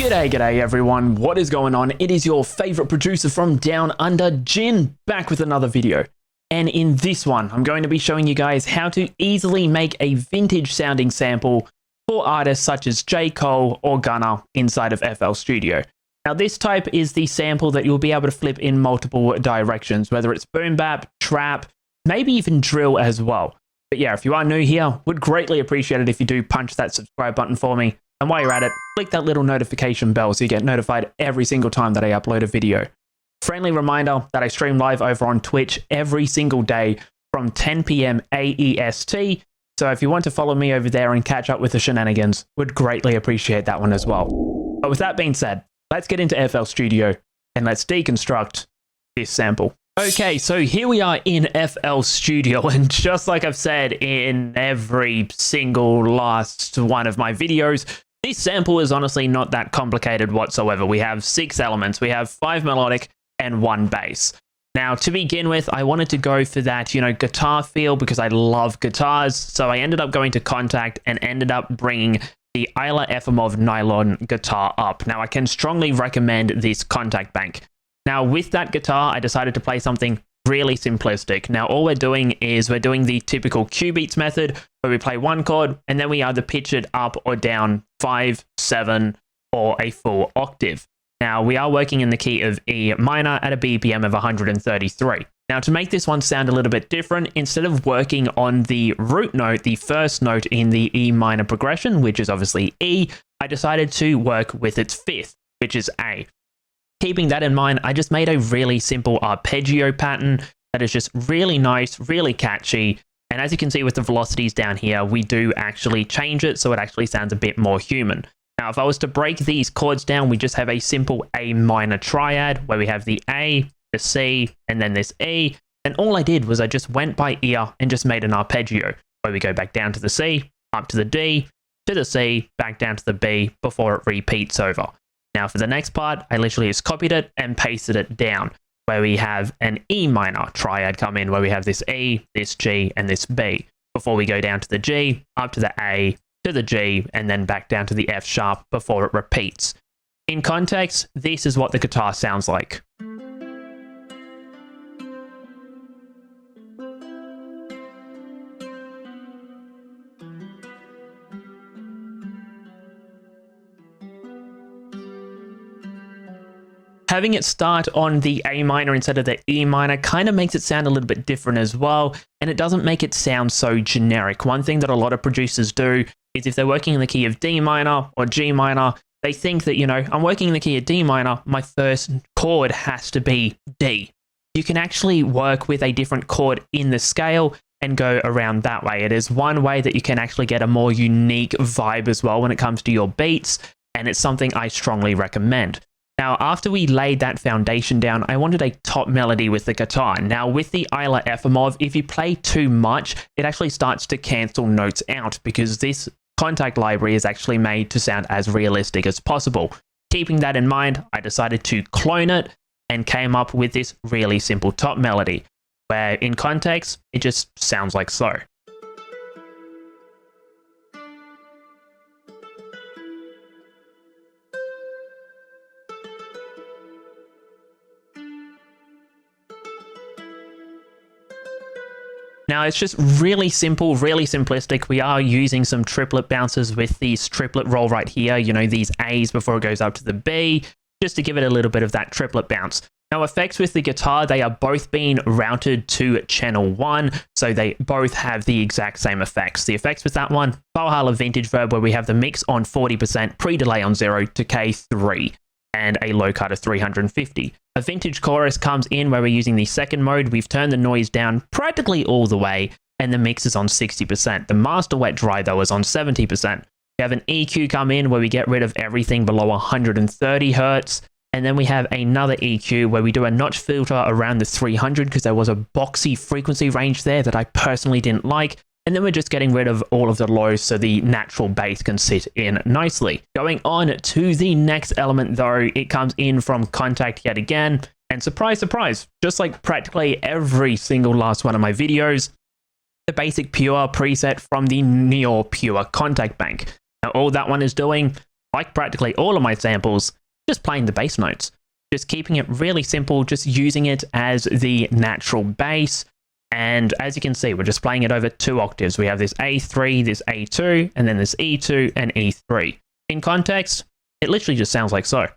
G'day everyone, what is going on? It is your favorite producer from Down Under, Jhin, back with another video. And in this one, I'm going to be showing you guys how to easily make a vintage sounding sample for artists such as J. Cole or Gunna inside of FL Studio. Now this type is the sample that you'll be able to flip in multiple directions, whether it's boom bap, trap, maybe even drill as well. But yeah, if you are new here, would greatly appreciate it if you do punch that subscribe button for me. And while you're at it, click that little notification bell so you get notified every single time that I upload a video. Friendly reminder that I stream live over on Twitch every single day from 10 PM AEST. So if you want to follow me over there and catch up with the shenanigans, would greatly appreciate that one as well. But with that being said, let's get into FL Studio and let's deconstruct this sample. Okay, so here we are in FL Studio, and just like I've said in every single last one of my videos, this sample is honestly not that complicated whatsoever. We have 6 elements. We have 5 melodic and 1 bass. Now, to begin with, I wanted to go for that, guitar feel because I love guitars. So I ended up going to Contact and ended up bringing the Isla Efimov nylon guitar up. Now, I can strongly recommend this Contact bank. Now, with that guitar, I decided to play something really simplistic. Now, all we're doing is we're doing the typical cubeatz method where we play 1 chord and then we either pitch it up or down 5, 7, or a full octave. Now, we are working in the key of E minor at a BPM of 133. Now, to make this one sound a little bit different, instead of working on the root note, the first note in the E minor progression, which is obviously E, I decided to work with its 5th, which is A. Keeping that in mind, I just made a really simple arpeggio pattern that is just really nice, really catchy. And as you can see with the velocities down here, we do actually change it so it actually sounds a bit more human. Now, if I was to break these chords down, we just have a simple A minor triad where we have the A, the C, and then this E. And all I did was I just went by ear and just made an arpeggio where we go back down to the C, up to the D, to the C, back down to the B before it repeats over. Now for the next part, I literally just copied it and pasted it down where we have an E minor triad come in where we have this E, this G, and this B before we go down to the G, up to the A, to the G, and then back down to the F sharp before it repeats. In context, this is what the guitar sounds like. Having it start on the A minor instead of the E minor kind of makes it sound a little bit different as well, and it doesn't make it sound so generic. One thing that a lot of producers do is if they're working in the key of D minor or G minor, they think that, I'm working in the key of D minor, my first chord has to be D. You can actually work with a different chord in the scale and go around that way. It is one way that you can actually get a more unique vibe as well when it comes to your beats, and it's something I strongly recommend. Now, after we laid that foundation down, I wanted a top melody with the guitar. Now, with the Isla Efimov, if you play too much, it actually starts to cancel notes out because this Contact library is actually made to sound as realistic as possible. Keeping that in mind, I decided to clone it and came up with this really simple top melody, where in context, it just sounds like so. Now, it's just really simple, really simplistic. We are using some triplet bounces with these triplet roll right here, these A's before it goes up to the B, just to give it a little bit of that triplet bounce. Now, effects with the guitar, they are both being routed to channel 1, so they both have the exact same effects. The effects with that one, Valhalla Vintage Verb, where we have the mix on 40%, pre-delay on 0 to K3, and a low cut of 350. A vintage chorus comes in where we're using the second mode. We've turned the noise down practically all the way, and the mix is on 60%. The master wet dry, though, is on 70%. We have an EQ come in where we get rid of everything below 130 hertz, and then we have another EQ where we do a notch filter around the 300 because there was a boxy frequency range there that I personally didn't like. And then we're just getting rid of all of the lows so the natural bass can sit in nicely. Going on to the next element though, it comes in from Contact yet again. And surprise, surprise, just like practically every single last one of my videos, the basic pure preset from the Neo Pure Contact bank. Now all that one is doing, like practically all of my samples, just playing the bass notes. Just keeping it really simple, just using it as the natural bass. And as you can see, we're just playing it over 2 octaves. We have this A3, this A2, and then this E2 and E3. In context, it literally just sounds like so.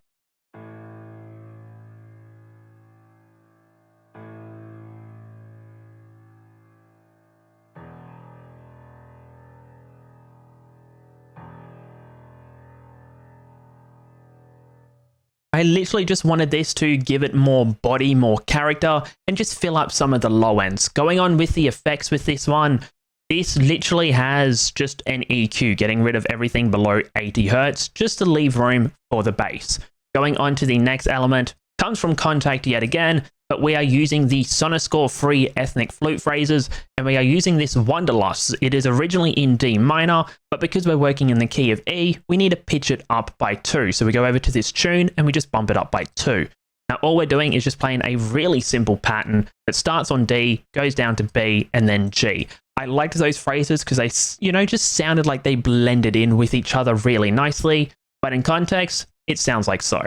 I literally just wanted this to give it more body, more character, and just fill up some of the low ends. Going on with the effects with this one, this literally has just an EQ, getting rid of everything below 80 Hz, just to leave room for the bass. Going on to the next element, comes from Kontakt yet again, but we are using the Sonoscore-free ethnic flute phrases, and we are using this Wanderlust. It is originally in D minor, but because we're working in the key of E, we need to pitch it up by 2. So we go over to this tune and we just bump it up by 2. Now all we're doing is just playing a really simple pattern that starts on D, goes down to B, and then G. I liked those phrases because they, just sounded like they blended in with each other really nicely, but in context, it sounds like so.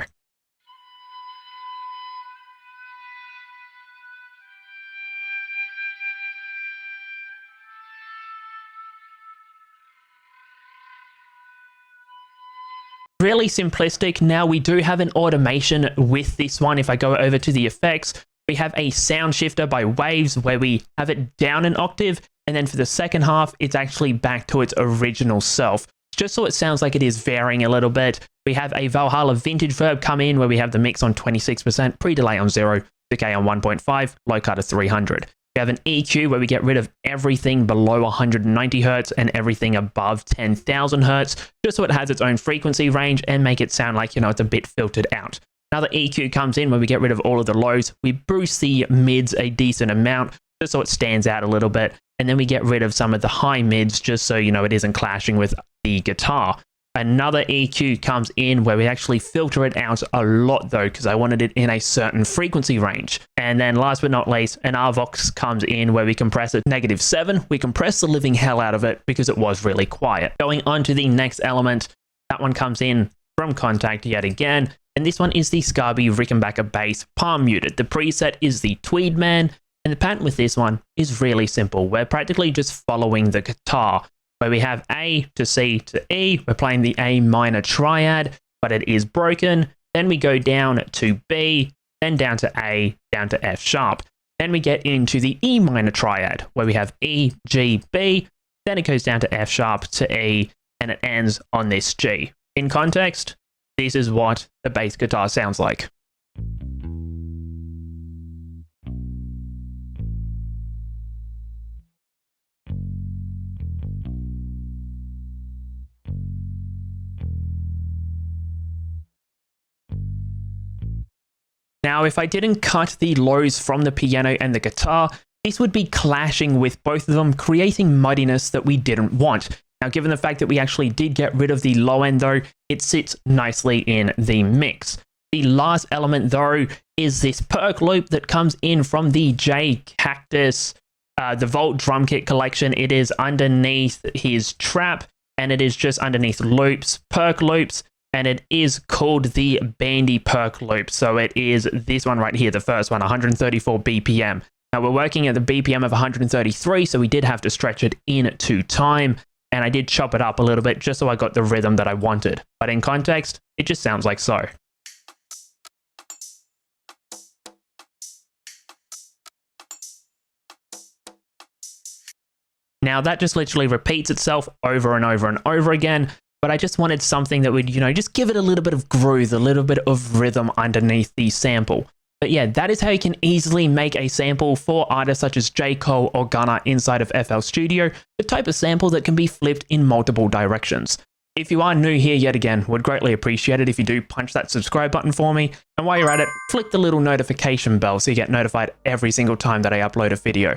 Really simplistic. Now we do have an automation with this one. If I go over to the effects, we have a sound shifter by waves where we have it down an octave, and then for the second half, it's actually back to its original self, just so it sounds like it is varying a little bit. We have a Valhalla vintage verb come in where we have the mix on 26%, pre-delay on 0, decay on 1.5, low cut of 300. We have an EQ where we get rid of everything below 190 Hz and everything above 10,000 Hz, just so it has its own frequency range and make it sound like, it's a bit filtered out. Another EQ comes in where we get rid of all of the lows. We boost the mids a decent amount, just so it stands out a little bit. And then we get rid of some of the high mids, just so, it isn't clashing with the guitar. Another EQ comes in where we actually filter it out a lot though, because I wanted it in a certain frequency range. And then last but not least, an RVox comes in where we compress it -7. We compress the living hell out of it because it was really quiet. Going on to the next element, that one comes in from Kontakt yet again. And this one is the Scarby Rickenbacker bass palm muted. The preset is the Tweed Man. And the pattern with this one is really simple. We're practically just following the guitar, where we have A to C to E. We're playing the A minor triad, but it is broken. Then we go down to B, then down to A, down to F sharp. Then we get into the E minor triad, where we have E, G, B. Then it goes down to F sharp to E, and it ends on this G. In context, this is what the bass guitar sounds like. Now, if I didn't cut the lows from the piano and the guitar, this would be clashing with both of them, creating muddiness that we didn't want. Now, given the fact that we actually did get rid of the low end though, it sits nicely in the mix. The last element though is this perk loop that comes in from the J Cactus, the Volt drum kit collection. It is underneath his trap, and it is just underneath loops, perk loops. And it is called the Bandy perk loop. So it is this one right here, the first one, 134 BPM. Now we're working at the BPM of 133, so we did have to stretch it into time. And I did chop it up a little bit just so I got the rhythm that I wanted. But in context, it just sounds like so. Now that just literally repeats itself over and over and over again. But I just wanted something that would, just give it a little bit of groove, a little bit of rhythm underneath the sample. But yeah, that is how you can easily make a sample for artists such as J. Cole or Gunna inside of FL Studio, the type of sample that can be flipped in multiple directions. If you are new here yet again, would greatly appreciate it if you do punch that subscribe button for me. And while you're at it, flick the little notification bell so you get notified every single time that I upload a video.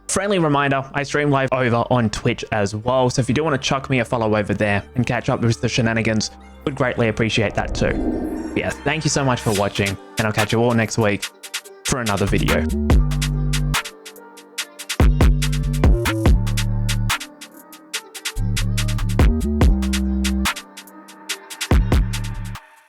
Friendly reminder, I stream live over on Twitch as well, so if you do want to chuck me a follow over there and catch up with the shenanigans, would greatly appreciate that too. But yeah, thank you so much for watching, and I'll catch you all next week for another video.